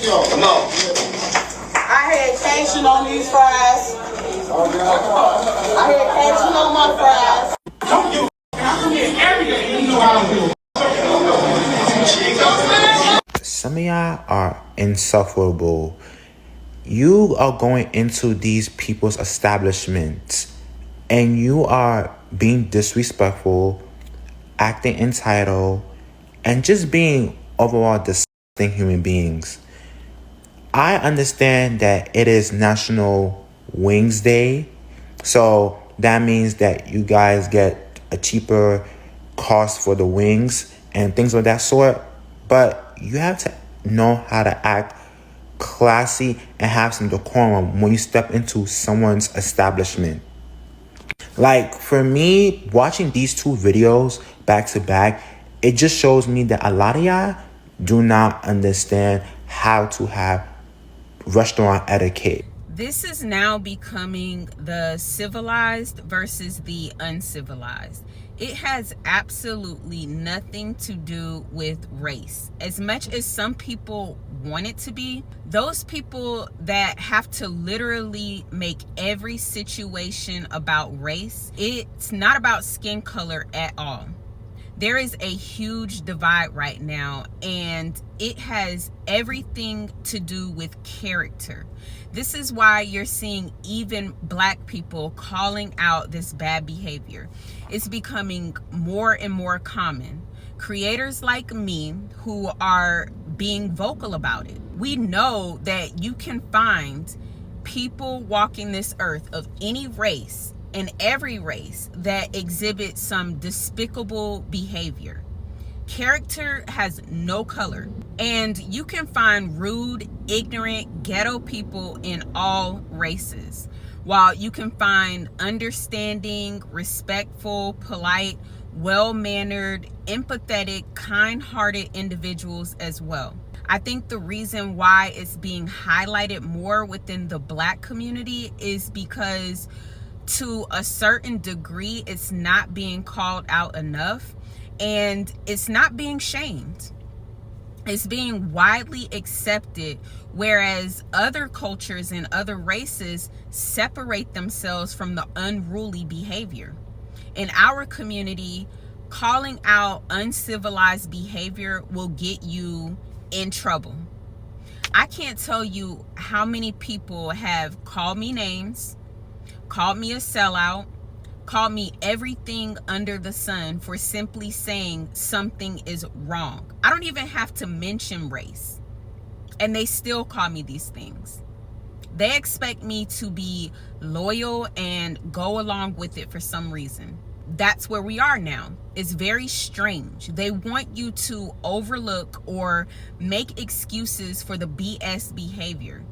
Come on. I had Cajun on these fries. I had Cajun on my fries. Don't you? I'm in everything. You know how to do. Some of y'all are insufferable. You are going into these people's establishments and you are being disrespectful, acting entitled, and just being overall disgusting human beings. I understand that it is National Wings Day, so that means that you guys get a cheaper cost for the wings and things of that sort, but you have to know how to act classy and have some decorum when you step into someone's establishment. Like, for me, watching these two videos back to back, it just shows me that a lot of y'all do not understand how to have restaurant etiquette. This is now becoming the civilized versus the uncivilized. It has absolutely nothing to do with race. As much as some people want it to be, those people that have to literally make every situation about race, it's not about skin color at all. There is a huge divide right now, and it has everything to do with character. This is why you're seeing even Black people calling out this bad behavior. It's becoming more and more common. Creators like me who are being vocal about it. We know that you can find people walking this earth of any race, in every race, that exhibit some despicable behavior. Character has no color, and you can find rude, ignorant, ghetto people in all races, while you can find understanding, respectful, polite, well-mannered, empathetic, kind-hearted individuals as well. I think the reason why it's being highlighted more within the Black community is because to a certain degree, it's not being called out enough, and it's not being shamed. It's being widely accepted, whereas other cultures and other races separate themselves from the unruly behavior. In our community, calling out uncivilized behavior will get you in trouble. I can't tell you how many people have called me names, called me a sellout, called me everything under the sun for simply saying something is wrong. I don't even have to mention race, and they still call me these things. They expect me to be loyal and go along with it for some reason. That's where we are now. It's very strange. They want you to overlook or make excuses for the BS behavior.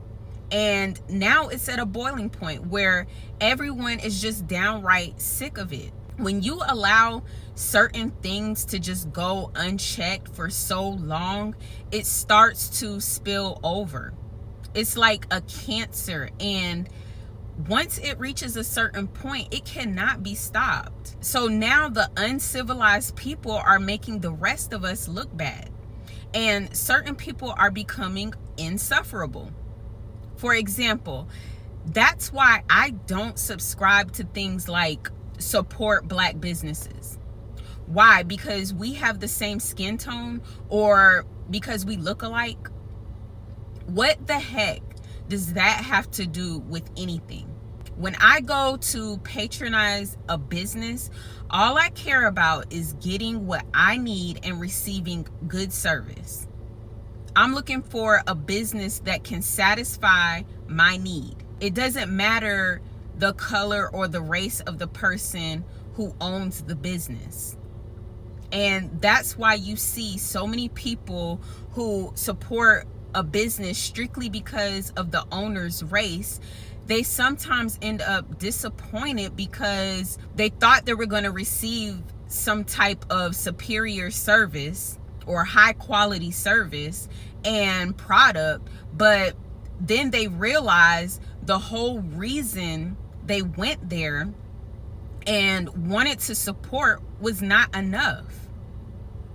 And now it's at a boiling point where everyone is just downright sick of it. When you allow certain things to just go unchecked for so long, it starts to spill over. It's like a cancer, and once it reaches a certain point, it cannot be stopped. So now the uncivilized people are making the rest of us look bad, and certain people are becoming insufferable. For example, that's why I don't subscribe to things like support Black businesses. Why? Because we have the same skin tone, or because we look alike? What the heck does that have to do with anything? When I go to patronize a business, all I care about is getting what I need and receiving good service. I'm looking for a business that can satisfy my need. It doesn't matter the color or the race of the person who owns the business. And that's why you see so many people who support a business strictly because of the owner's race. They sometimes end up disappointed because they thought they were going to receive some type of superior service or high quality service and product, but then they realize the whole reason they went there and wanted to support was not enough.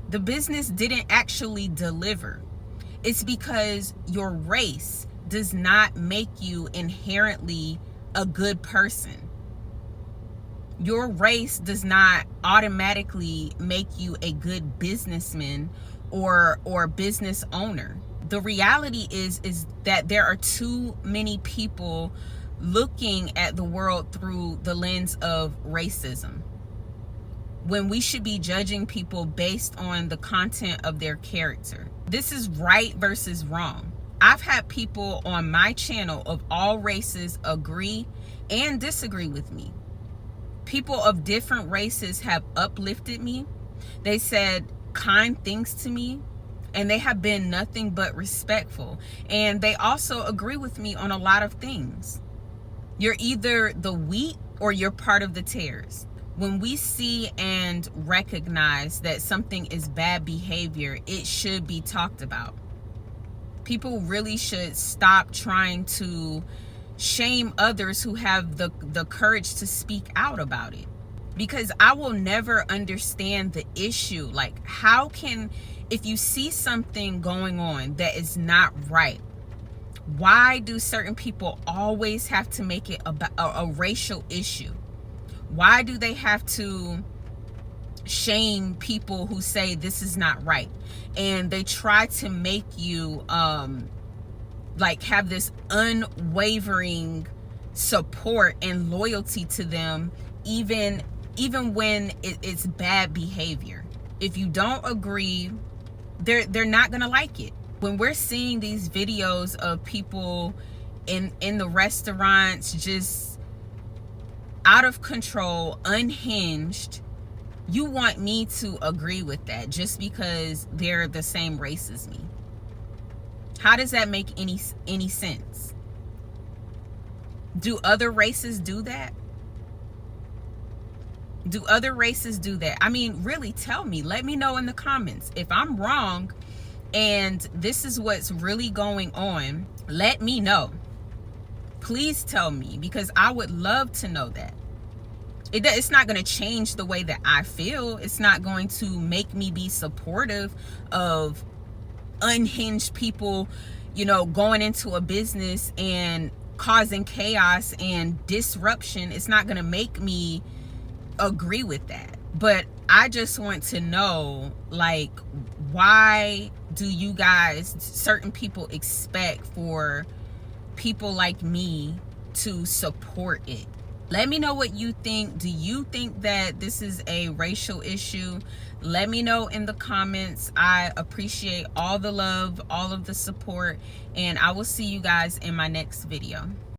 The business didn't actually deliver. It's because your race does not make you inherently a good person. Your race does not automatically make you a good businessman or business owner. The reality is that there are too many people looking at the world through the lens of racism, when we should be judging people based on the content of their character. This is right versus wrong. I've had people on my channel of all races agree and disagree with me. People of different races have uplifted me. They said kind things to me, and they have been nothing but respectful. And they also agree with me on a lot of things. You're either the wheat or you're part of the tares. When we see and recognize that something is bad behavior, it should be talked about. People really should stop trying to shame others who have the courage to speak out about it. Because I will never understand the issue. Like, how can, if you see something going on that is not right, why do certain people always have to make it about a racial issue? Why do they have to shame people who say this is not right? And they try to make you like have this unwavering support and loyalty to them, even when it's bad behavior. If you don't agree, they're not gonna like it. When we're seeing these videos of people in the restaurants just out of control, unhinged, you want me to agree with that just because they're the same race as me? How does that make any sense? Do other races do that? Do other races do that? I mean, really tell me. Let me know in the comments. If I'm wrong and this is what's really going on, let me know. Please tell me, because I would love to know that. It's not going to change the way that I feel. It's not going to make me be supportive of unhinged people, you know, going into a business and causing chaos and disruption. It's not going to make me agree with that. But I just want to know, like, why do you guys, certain people, expect for people like me to support it? Let me know what you think. Do you think that this is a racial issue? Let me know in the comments. I appreciate all the love, all of the support, and I will see you guys in my next video.